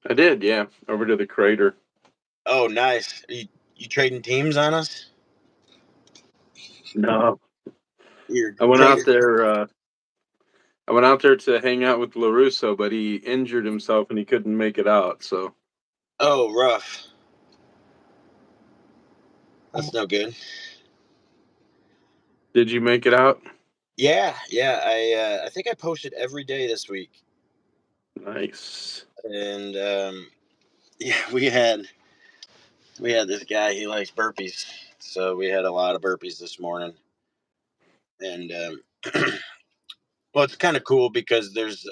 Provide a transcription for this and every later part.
I did, yeah. Over to the crater. Oh, nice. You trading teams on us? No, You're I went out crater. there. I went out there to hang out with Larusso, but he injured himself and he couldn't make it out. So, Oh, rough. That's no good. did you make it out? Yeah, yeah. I think I posted every day this week, Nice. and yeah, we had this guy. He likes burpees, so we had a lot of burpees this morning, and well, it's kind of cool because there's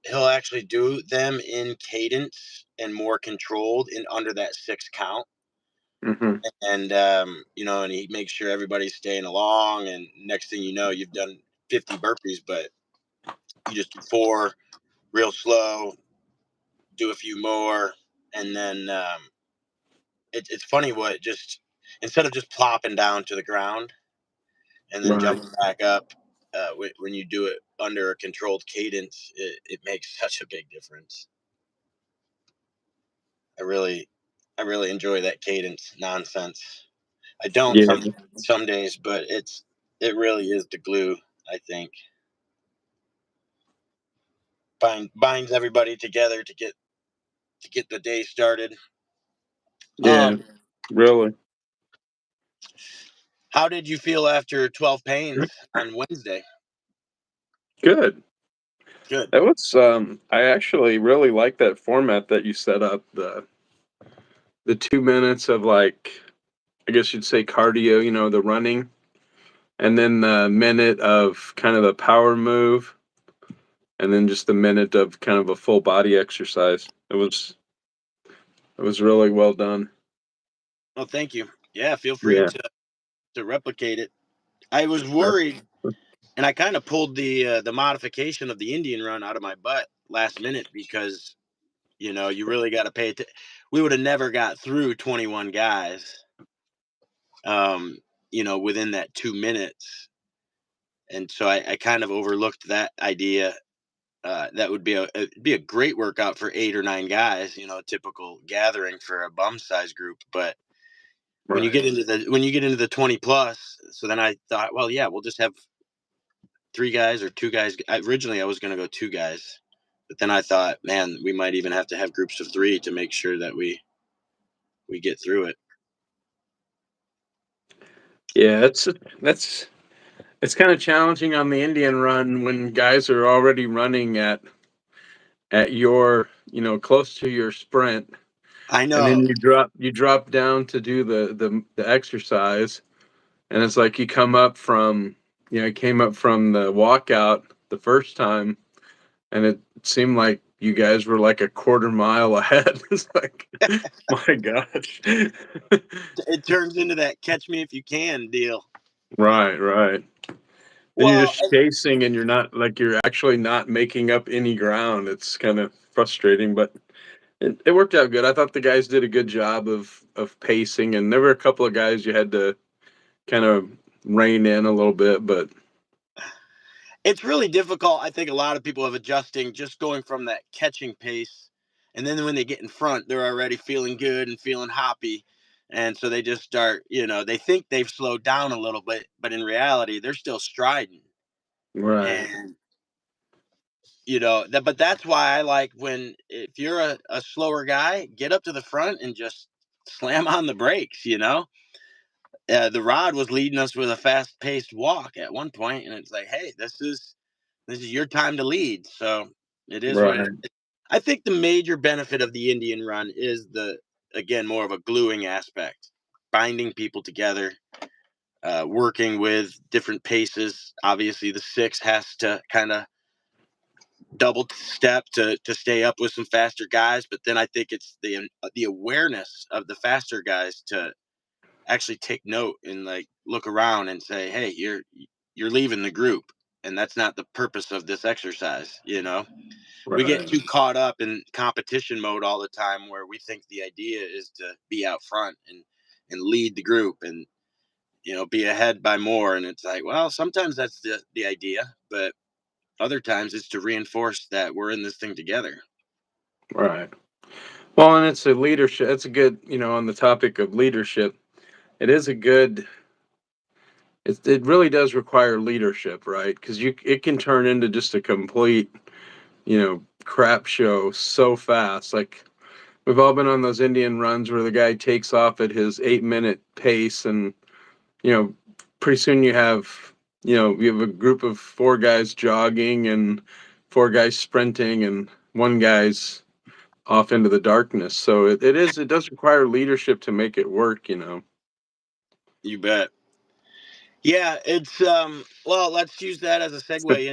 he'll actually do them in cadence and more controlled in under that 6 count. Hmm. And and he makes sure everybody's staying along, and next thing you know, you've done 50 burpees, but you just do four real slow, do a few more, and then it's funny what just instead of just plopping down to the ground and then Right. jumping back up, when you do it under a controlled cadence, it makes such a big difference. I really, I really enjoy that cadence nonsense. I don't Yeah. some days, but it really is the glue. I think binds everybody together to get the day started. Yeah. Um, Really how did you feel after 12 pains on Wednesday? good. Good. That was. I actually really like that format that you set up. The 2 minutes of like, I guess you'd say cardio. The running, and then the minute of kind of a power move, and then just a minute of kind of a full body exercise. It was really well done. Well, thank you. Yeah, feel free Yeah. to replicate it. I was Sure. worried, and I kind of pulled the modification of the Indian run out of my butt last minute because you really got to pay it. We would have never got through 21 guys, um, within that 2 minutes, and so I kind of overlooked that idea. That would be it'd be a great workout for 8 or 9 guys, a typical gathering for a bum size group. But Right. when you get into the 20 plus, so then I thought, well, yeah, we'll just have 3 guys or 2 guys. Originally, I was going to go 2 guys, but then I thought, man, we might even have to have groups of 3 to make sure that we get through it. Yeah, it's kind of challenging on the Indian run when guys are already running at your, close to your sprint, I and then know. you drop down to do the exercise, and it's like you come up from, you came up from the walkout the first time, and it seemed like you guys were like a quarter mile ahead. It's like, my gosh. It turns into that catch me if you can deal. Right, right. Then you're Well, just chasing and you're actually not making up any ground. It's kind of frustrating, but it worked out good. I thought the guys did a good job of pacing, and there were a couple of guys you had to kind of rein in a little bit, but it's really difficult. I think a lot of people have adjusting just going from that catching pace, and then when they get in front, they're already feeling good and feeling hoppy, and so they just start. They think they've slowed down a little bit, but in reality, they're still striding. right, And but that's why I like when if you're a slower guy, get up to the front and just slam on the brakes. The Rod was leading us with a fast paced walk at one point, and it's like, hey, this is your time to lead. So it is what it right. is. I think the major benefit of the Indian run is the again more of a gluing aspect, binding people together, working with different paces. Obviously, the 6 has to kind of double step to stay up with some faster guys, but then I think it's the awareness of the faster guys to actually take note and like look around and say, hey, you're leaving the group, and that's not the purpose of this exercise. We get Right. too caught up in competition mode all the time where we think the idea is to be out front and lead the group and be ahead by more, and it's like, well, sometimes that's the idea, but other times it's to reinforce that we're in this thing together. Right. Well, and it's a leadership. It's a good, on the topic of leadership, it is a good. It really does require leadership, right? Because it can turn into just a complete, crap show so fast. Like we've all been on those Indian runs where the guy takes off at his 8-minute pace, and you know, pretty soon you have a group of four guys jogging and four guys sprinting, and one guy's off into the darkness. So it does require leadership to make it work. You bet. Yeah, it's well, let's use that as a segue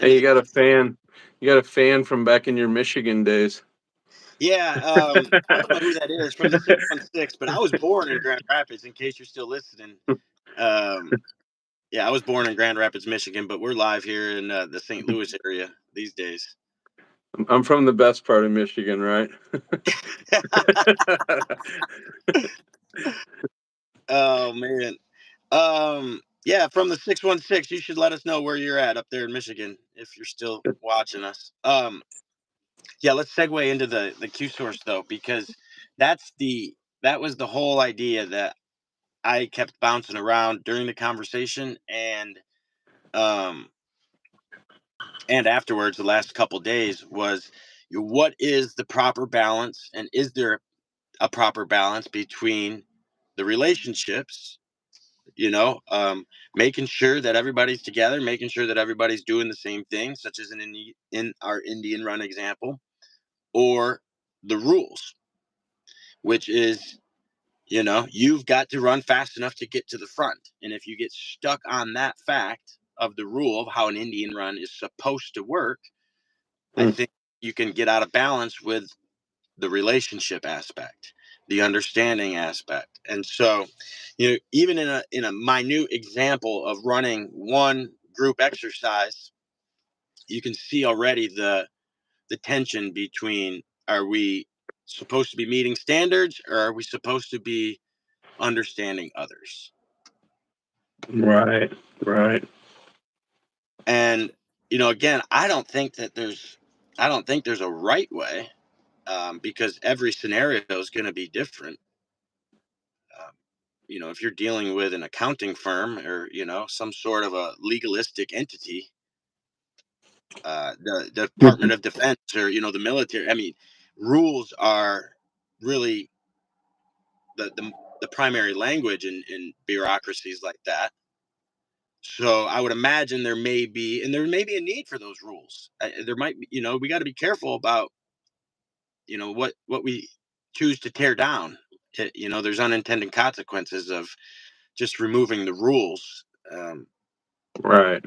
Hey, into you the got a fan. You got a fan from back in your Michigan days. yeah, I don't know who that is from the 616, but I was born in Grand Rapids in case you're still listening. Um yeah, I was born in Grand Rapids, Michigan, but we're live here in the St. Louis area these days. I'm from the best part of Michigan, right? Oh man. Yeah, from the 616, you should let us know where you're at up there in Michigan if you're still watching us. Yeah, let's segue into the Q source though, because that's the that was the whole idea that I kept bouncing around during the conversation um and afterwards the last couple days was what is the proper balance, and is there a proper balance between the relationships, you know, making sure that everybody's together, making sure that everybody's doing the same thing, such as in our Indian run example, or the rules, which is, you've got to run fast enough to get to the front. And if you get stuck on that fact of the rule of how an Indian run is supposed to work, I Hmm. think you can get out of balance with the relationship aspect, the understanding aspect. And so, even in a minute example of running one group exercise, you can see already the tension between, are we supposed to be meeting standards, or are we supposed to be understanding others? Right, right. And again, I don't think there's a right way, because every scenario is going to be different. um, if you're dealing with an accounting firm, or some sort of a legalistic entity, the Department of Defense, or the military, I mean, rules are really the primary language in bureaucracies like that. So I would imagine there may be a need for those rules. There might be, we got to be careful about, what we choose to tear down. There's unintended consequences of just removing the rules. Right.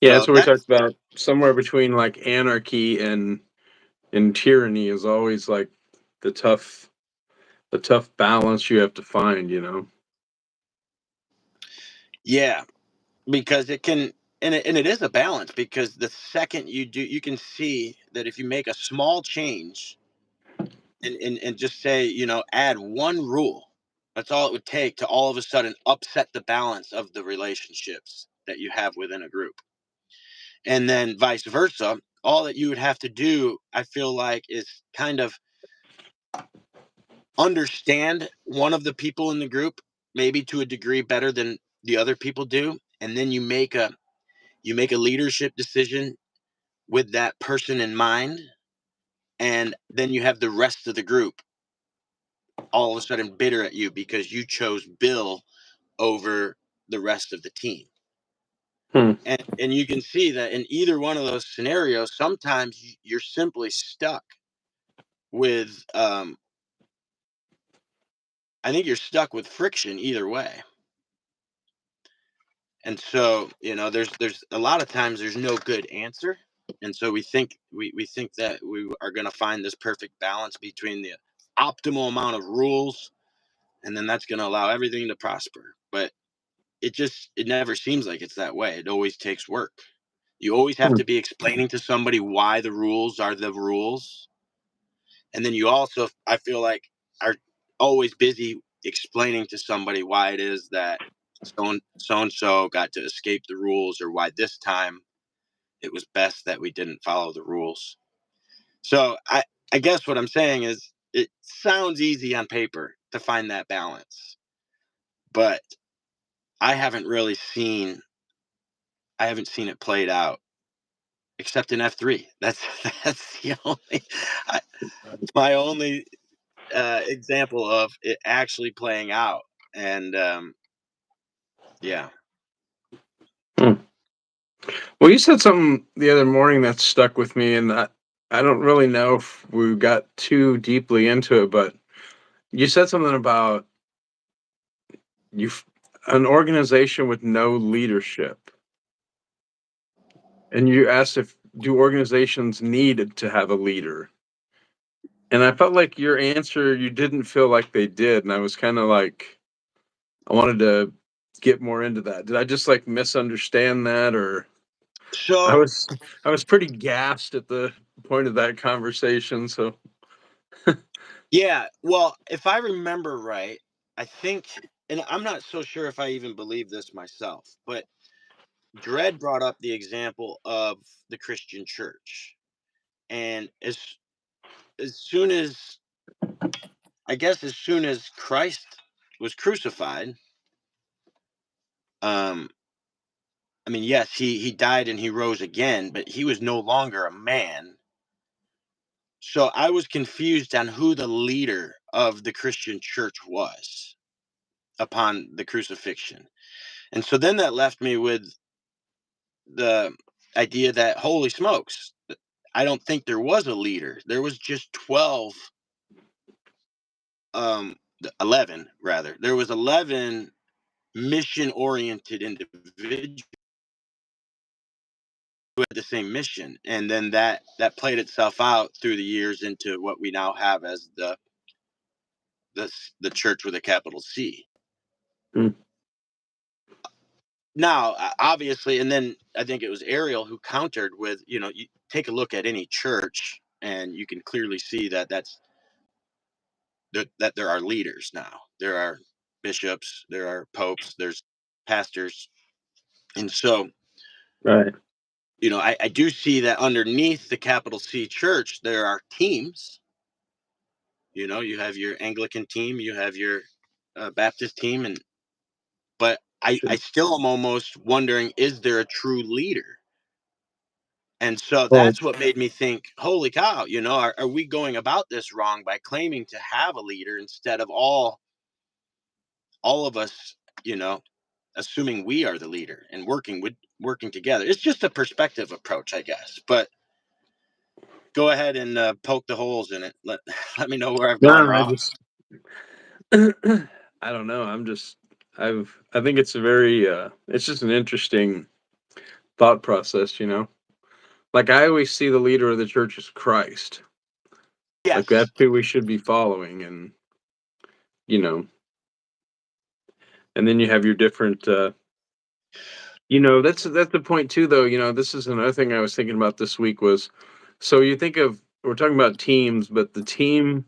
Yeah, So that's what we talked that's about. Somewhere between like anarchy and tyranny is always like the tough the tough balance you have to find. yeah, because it can, and it is a balance, because the second you can see that if you make a small change, and just say, add one rule, that's all it would take to all of a sudden upset the balance of the relationships that you have within a group. And then vice versa, all that you would have to do, I feel like, is kind of understand one of the people in the group, maybe to a degree better than the other people do, and then you make a leadership decision with that person in mind, and then you have the rest of the group all of a sudden bitter at you because you chose Bill over the rest of the team. Hmm. And you can see that in either one of those scenarios, sometimes you're simply stuck with, I think you're stuck with friction either way. And so, there's a lot of times there's no good answer. And so we think that we are going to find this perfect balance between the optimal amount of rules, and then that's going to allow everything to prosper. But it never seems like it's that way. It always takes work. You always have Hmm. to be explaining to somebody why the rules are the rules. And then you also, I feel like, are always busy explaining to somebody why it is that so got to escape the rules, or why this time it was best that we didn't follow the rules. So I guess what I'm saying is it sounds easy on paper to find that balance, but I haven't really seen I haven't seen it played out except in F3. That's the only I, my only example of it actually playing out. And yeah. Hmm. Well, you said something the other morning that stuck with me, and I don't really know if we got too deeply into it, but you said something about you an organization with no leadership, and you asked if do organizations need to have a leader, and I felt like your answer you didn't feel like they did, and I was kind of like I wanted to get more into that. Did I just like misunderstand that, or I So was I was pretty gassed at the point of that conversation, so yeah, well, if I remember right, I think, and I'm not so sure if I even believe this myself, but Dredd brought up the example of the Christian church. And as soon as I guess as soon as Christ was crucified, um I mean, yes, he died and he rose again, but he was no longer a man. So I was confused on who the leader of the Christian church was upon the crucifixion. And so then that left me with the idea that, holy smokes, I don't think there was a leader. There was just 12, 11 rather. There was 11 mission oriented individuals who had the same mission. And then that played itself out through the years into what we now have as the church with a capital C. mm, Now, obviously, and then I think it was Ariel who countered with, you take a look at any church and you can clearly see that there are leaders now. There are bishops, there are popes, there's pastors. And so, right. I do see that underneath the capital C church, there are teams. You have your Anglican team, you have your Baptist team, but I Sure. still am almost wondering, is there a true leader? And so Well, that's what made me think, holy cow, are we going about this wrong by claiming to have a leader instead of all of us, you know, assuming we are the leader and working together. It's just a perspective approach, I guess. But go ahead and poke the holes in it. Let me know where I've gone no, I wrong. just I don't know. I think it's a very it's just an interesting thought process, you know. Like I always see the leader of the church as Christ. Like Yes. that's who we should be following, and you know, and then you have your different that's the point too though, this is another thing I was thinking about this week was so you think of we're talking about teams, but the team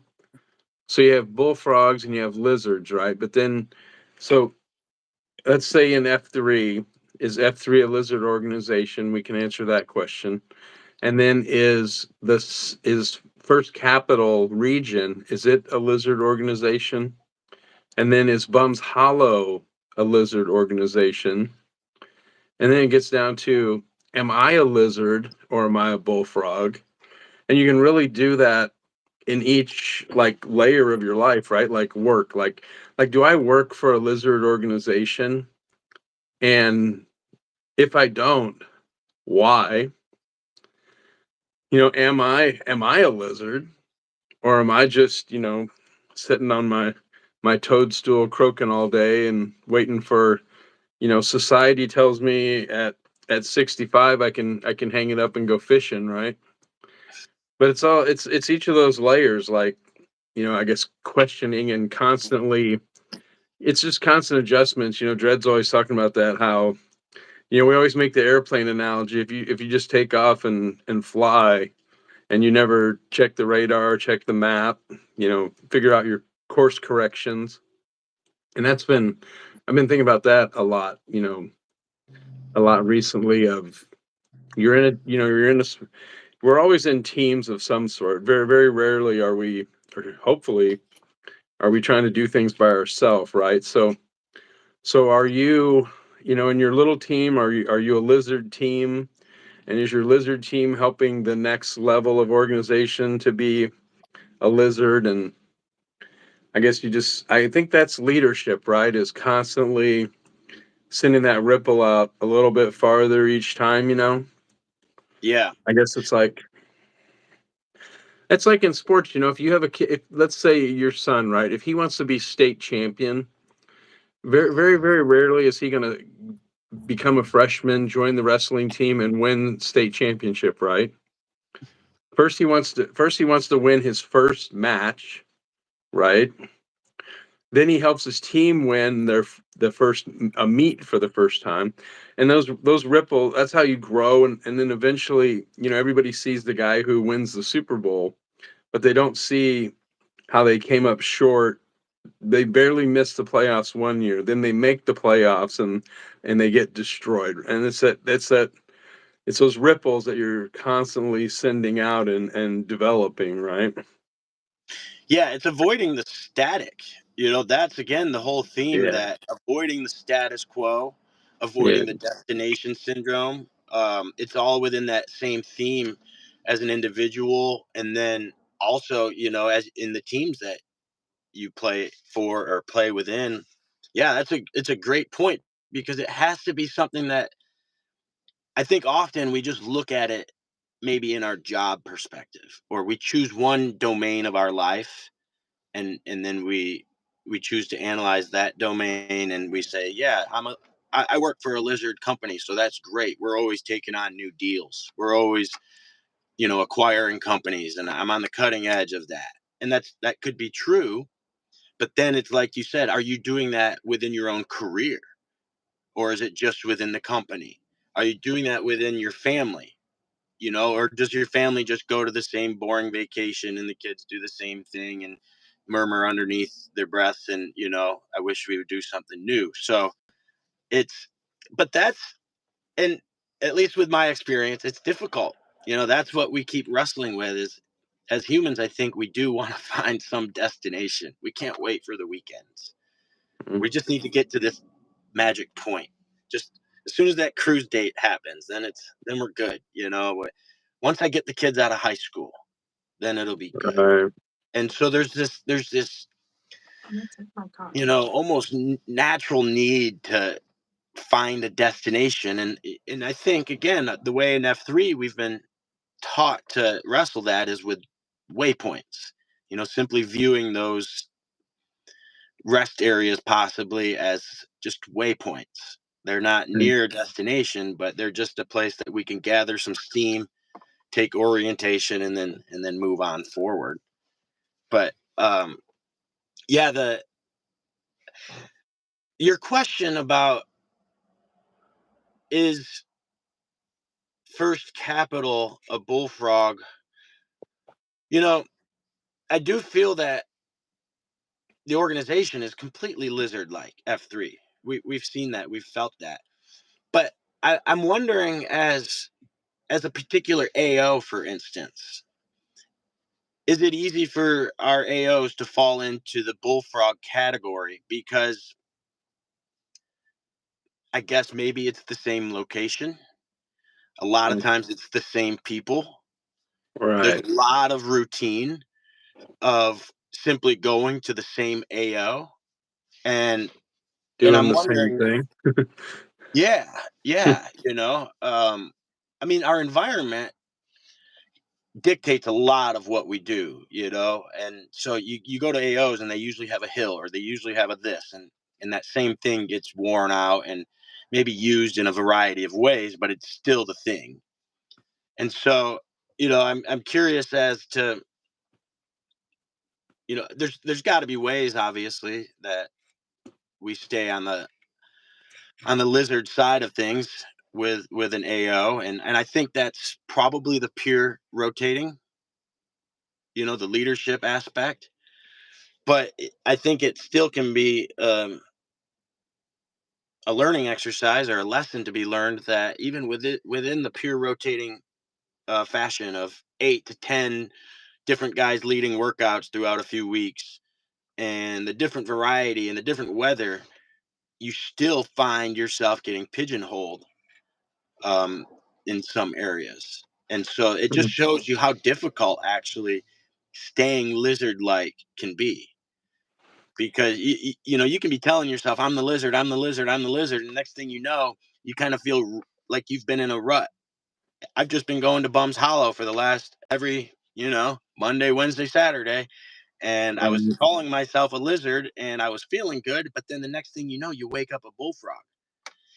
so you have bullfrogs and you have lizards, right? But then so let's say in F3, is F3 a lizard organization? We can answer that question. And then is First Capital Region, is it a lizard organization? And then is Bums Hollow a lizard organization? And then it gets down to, am I a lizard or am I a bullfrog? And you can really do that in each like layer of your life, right? Like work, like do I work for a lizard organization? And if I don't, why? Am I a lizard or am I just, sitting on my toadstool croaking all day and waiting for, society tells me at 65 I can hang it up and go fishing, right? But it's each of those layers like, I guess questioning and constantly it's just constant adjustments. Dred's always talking about that how we always make the airplane analogy. If you just take off and fly, and you never check the radar, check the map, figure out your course corrections, and that's been I've been thinking about that a lot, a lot recently of you're in a you know, you're in a s we're always in teams of some sort. Very, very rarely are we, or hopefully, are we trying to do things by ourselves, right? So are you, in your little team, are you a lizard team? And is your lizard team helping the next level of organization to be a lizard? And I think that's leadership, right? Is constantly sending that ripple out a little bit farther each time. Yeah. I guess it's like in sports, if you have a kid, if, let's say your son, right? If he wants to be state champion, very, very, very rarely is he going to become a freshman, join the wrestling team, and win state championship, right? First he wants to win his first match, right? Then he helps his team win the first a meet for the first time, and those ripple. That's how you grow, and then eventually, everybody sees the guy who wins the Super Bowl, but they don't see how they came up short. They barely missed the playoffs one year. Then they make the playoffs and they get destroyed. And it's those ripples that you're constantly sending out and developing, right? Yeah, it's avoiding the static. That's again the whole theme, Yeah. that avoiding the status quo, Yeah. avoiding the destination syndrome. It's all within that same theme as an individual, and then also, as in the teams that you play for or play within. Yeah, it's a great point, because it has to be something that I think often we just look at it maybe in our job perspective, or we choose one domain of our life, and then we choose to analyze that domain, and we say, yeah, I work for a lizard company, so that's great. We're always taking on new deals. We're always, acquiring companies, and I'm on the cutting edge of that. And that could be true, but then it's like you said, are you doing that within your own career, or is it just within the company? Are you doing that within your family? Or does your family just go to the same boring vacation, and the kids do the same thing and murmur underneath their breaths, and, I wish we would do something new. So it's, but that's, and at least with my experience, it's difficult. That's what we keep wrestling with, is as humans, I think we do want to find some destination. We can't wait for the weekends. Mm. We just need to get to this magic point. Just as soon as that cruise date happens, then we're good. Once I get the kids out of high school, then it'll be good. Right. And so there's this almost natural need to find a destination, and I think, again, the way in F3 we've been taught to wrestle that is with waypoints. Simply viewing those rest areas possibly as just waypoints. They're not Mm. near a destination, but they're just a place that we can gather some steam, take orientation, and then move on forward. But yeah, the your question about, is First Capital a bullfrog? You know, I do feel that the organization is completely lizard like F3. We've seen that, we've felt that. But I'm wondering, as a particular AO, for instance, is it easy for our AOs to fall into the bullfrog category because I guess maybe it's the same location? A lot of Mm. times it's the same people. There's Right. a lot of routine of simply going to the same AO, and Doing I'm the same wondering, thing. yeah, yeah, I mean, our environment dictates a lot of what we do, and so you go to AOs, and they usually have a hill, or they usually have a this, and that same thing gets worn out and maybe used in a variety of ways, but it's still the thing. And so, I'm curious as to, there's got to be ways, obviously, that we stay on the lizard side of things with an AO, and I think that's probably the peer rotating, the leadership aspect. But I think it still can be, a learning exercise or a lesson to be learned that even within the pure rotating fashion of 8 to 10 different guys leading workouts throughout a few weeks, and the different variety and the different weather, you still find yourself getting pigeonholed um, in some areas. And so it just Mhm. shows you how difficult actually staying lizard like can be. Because you can be telling yourself, I'm the lizard, I'm the lizard, I'm the lizard. And next thing you know, you kind of feel like you've been in a rut. I've just been going to Bums Hollow for the last every, Monday, Wednesday, Saturday. And I was Um, calling myself a lizard and I was feeling good. But then the next thing you know, you wake up a bullfrog.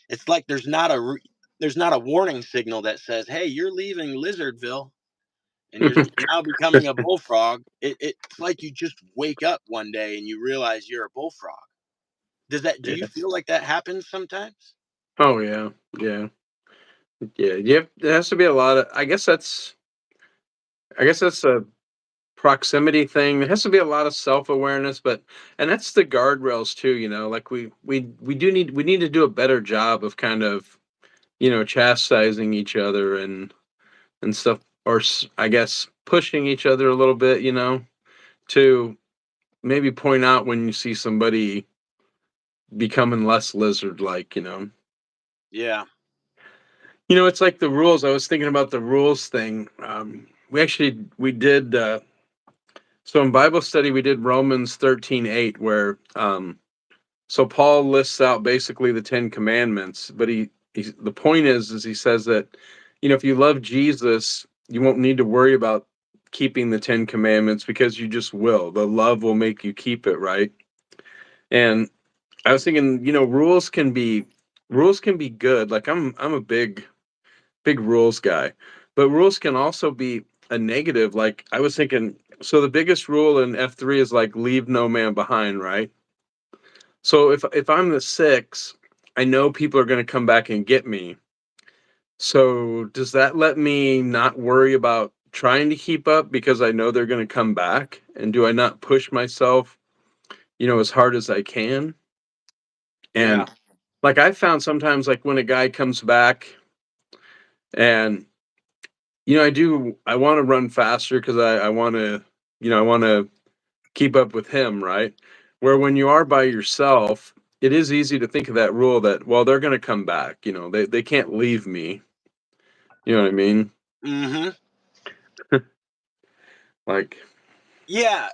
It's like there's not a warning signal that says, "Hey, you're leaving Lizardville and you're now becoming a bullfrog." It's like you just wake up one day and you realize you're a bullfrog. Do you yeah. feel like that happens sometimes? Oh yeah. Yeah. Yeah. Yep. There has to be a lot of. I guess that's a proximity thing. There has to be a lot of self awareness, but and that's the guardrails too. Like we need to do a better job of kind of chastising each other and stuff, or I guess pushing each other a little bit. To maybe point out when you see somebody becoming less lizard like. Yeah. It's like the rules. I was thinking about the rules thing. We did so in Bible study we did Romans 13:8, where so Paul lists out basically the 10 commandments, but the point is he says that if you love Jesus, you won't need to worry about keeping the 10 commandments because you just will. The love will make you keep it, right? And I was thinking, rules can be good. Like I'm a big rules guy, but rules can also be a negative. Like I was thinking, so the biggest rule in F3 is like leave no man behind, right? So if I'm the six, I know people are going to come back and get me. So does that let me not worry about trying to keep up because I know they're going to come back? And do I not push myself, as hard as I can? Yeah. And like I found sometimes like when a guy comes back and I want to run faster because I want to, I want to keep up with him, right? Where when you are by yourself, it is easy to think of that rule that, well, they're going to come back, they can't leave me. You know what I mean? Mhm. Like, Yeah,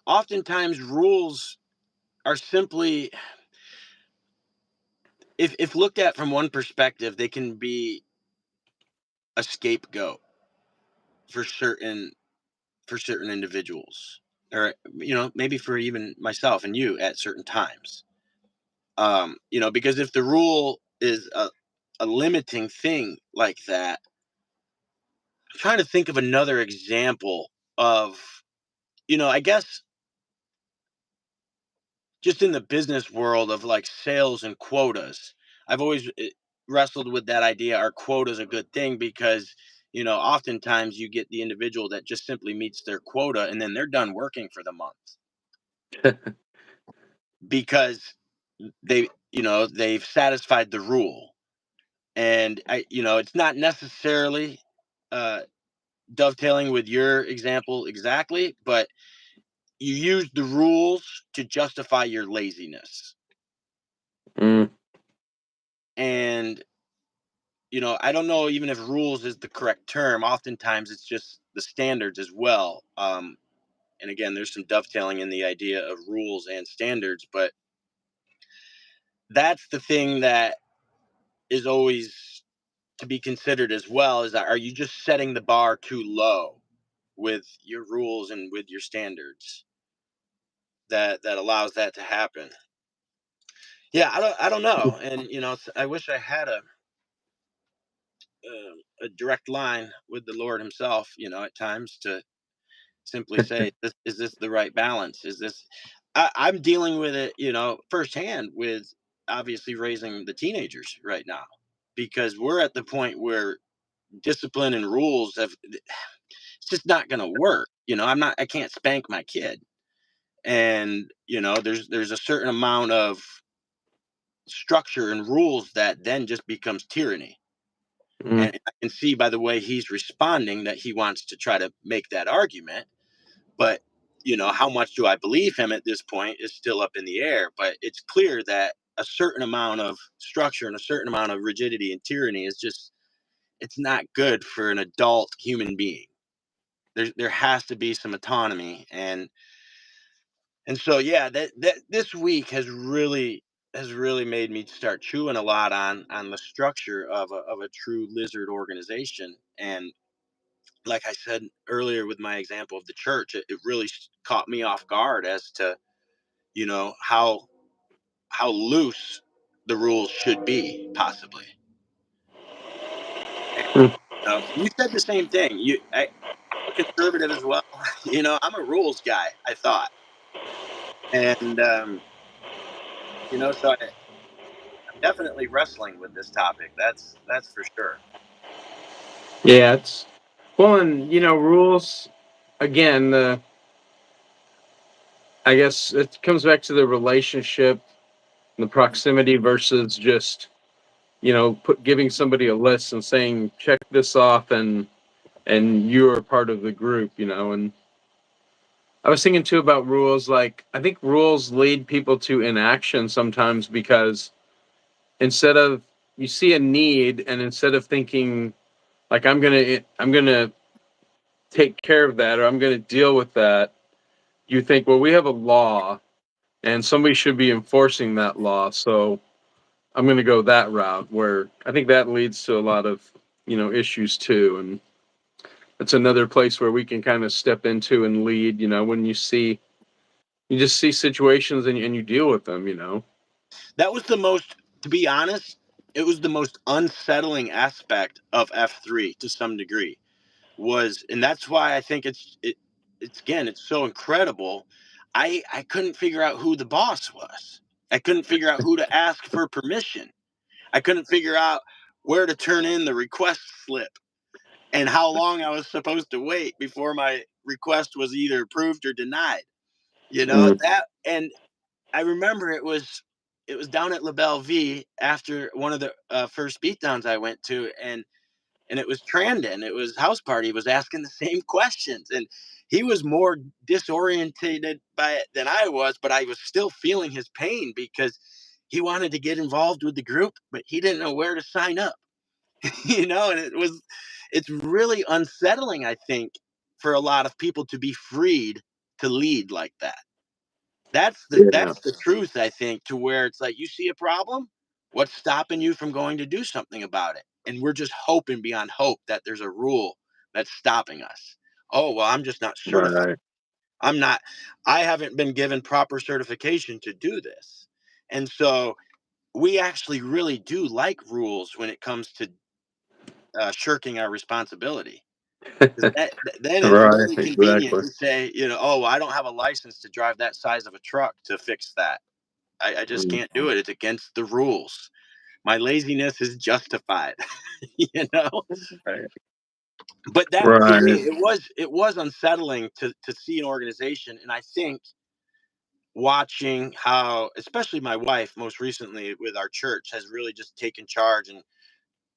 oftentimes rules are simply, if looked at from one perspective, they can be a scapegoat for certain individuals, or maybe for even myself and you at certain times. Because if the rule is a limiting thing like that, I'm trying to think of another example of, I guess, just in the business world of like sales and quotas. I've always wrestled with that idea. Are quotas a good thing? Because oftentimes you get the individual that just simply meets their quota and then they're done working for the month because they've satisfied the rule. And it's not necessarily uh dovetailing with your example exactly, but you use the rules to justify your laziness. mm, And I don't know even if rules is the correct term. Oftentimes it's just the standards as well. And again, there's some dovetailing in the idea of rules and standards, but that's the thing that is always to be considered as well, is that are you just setting the bar too low with your rules and with your standards that allows that to happen. Yeah, I don't know. And I wish I had a direct line with the Lord himself, at times, to simply say, is this the right balance? Is this I'm dealing with it, firsthand with obviously raising the teenagers right now, because we're at the point where discipline and rules have, it's just not going to work. I can't spank my kid. And there's a certain amount of structure and rules that then just becomes tyranny. Mm. And I can see by the way he's responding that he wants to try to make that argument. But, how much do I believe him at this point is still up in the air. But it's clear that a certain amount of structure and a certain amount of rigidity and tyranny is just, it's not good for an adult human being. There has to be some autonomy. And so yeah, that this week has really made me start chewing a lot on the structure of a true lizard organization. And like I said earlier with my example of the church, it really caught me off guard as to how loose the rules should be, possibly. And, Mm. you said the same thing. I'm a conservative as well. I'm a rules guy, I thought. And so I'm definitely wrestling with this topic. That's for sure. Yeah, it's well, and rules again. The I guess it comes back to the relationship, the proximity versus just giving somebody a list and saying check this off and you are part of the group. And I was thinking too about rules. Like I think rules lead people to inaction sometimes because instead of you see a need and instead of thinking like I'm gonna take care of that or I'm gonna deal with that, you think, well, we have a law and somebody should be enforcing that law, so I'm gonna go that route. Where I think that leads to a lot of issues too, and it's another place where we can kind of step into and lead. When you just see situations and you deal with them. That was the most, to be honest, it was the most unsettling aspect of F3 to some degree. And that's why I think it's so incredible. I couldn't figure out who the boss was. I couldn't figure out who to ask for permission. I couldn't figure out where to turn in the request slip and how long I was supposed to wait before my request was either approved or denied. Mm. That, and I remember it was down at La Belle V after one of the first beatdowns I went to, and it was Trandon. It was House Party was asking the same questions, and he was more disorientated by it than I was, but I was still feeling his pain because he wanted to get involved with the group, but he didn't know where to sign up. And it's really unsettling, I think, for a lot of people to be freed to lead like that. That's the Yeah. that's the truth, I think, to where it's like you see a problem, what's stopping you from going to do something about it? And we're just hoping beyond hope that there's a rule that's stopping us. Oh, well, I'm just not certified. Right. I'm not I haven't been given proper certification to do this. And so we actually really do like rules when it comes to shirking our responsibility. 'Cause then it's Right. really convenient Exactly. to say, oh, well, I don't have a license to drive that size of a truck to fix that. I just Mm. can't do it. It's against the rules. My laziness is justified, you know. Right. But that to me, Right. it was unsettling to see an organization, and I think watching how, especially my wife, most recently with our church, has really just taken charge and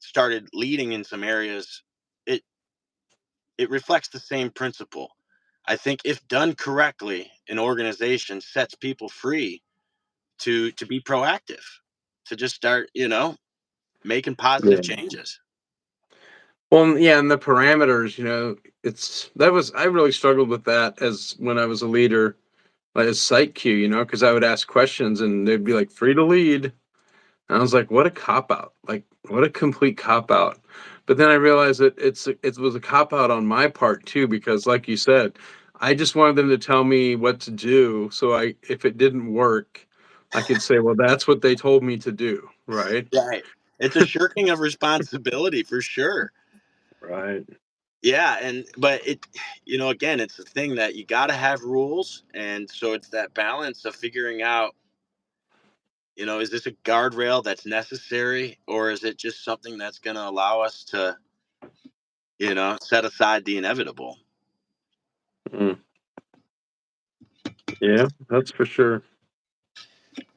started leading in some areas. It it reflects the same principle. I think if done correctly, an organization sets people free to be proactive, to just start, making positive Yeah. changes. Well, yeah, and the parameters, it's that was I really struggled with that as when I was a leader, like as site Q, because I would ask questions and they'd be like free to lead. And I was like, what a cop out. Like what a complete cop out. But then I realized that it was a cop out on my part too, because like you said, I just wanted them to tell me what to do. So if it didn't work, I could say, well, that's what they told me to do. Right. Right. It's a shirking of responsibility for sure. Right. Yeah, but again, it's the thing that you got to have rules, and so it's that balance of figuring out, is this a guardrail that's necessary, or is it just something that's going to allow us to, set aside the inevitable? Mm. Yeah, that's for sure.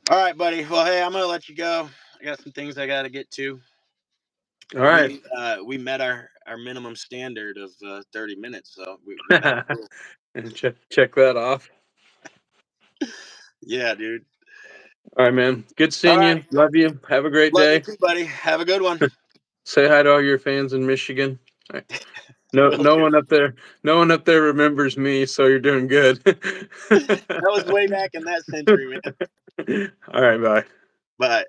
All right, buddy. Well, hey, I'm gonna let you go. I got some things I gotta get to. All right. We met our minimum standard of 30 minutes, so we met. And check that off. Yeah, dude. All right, man. Good All seeing right. you. Love you. Have a great Love you day. too, buddy. Have a good one. Say hi to all your fans in Michigan. All right. No, Will do. no one up there remembers me, so you're doing good. That was way back in that century, man. All right, bye. But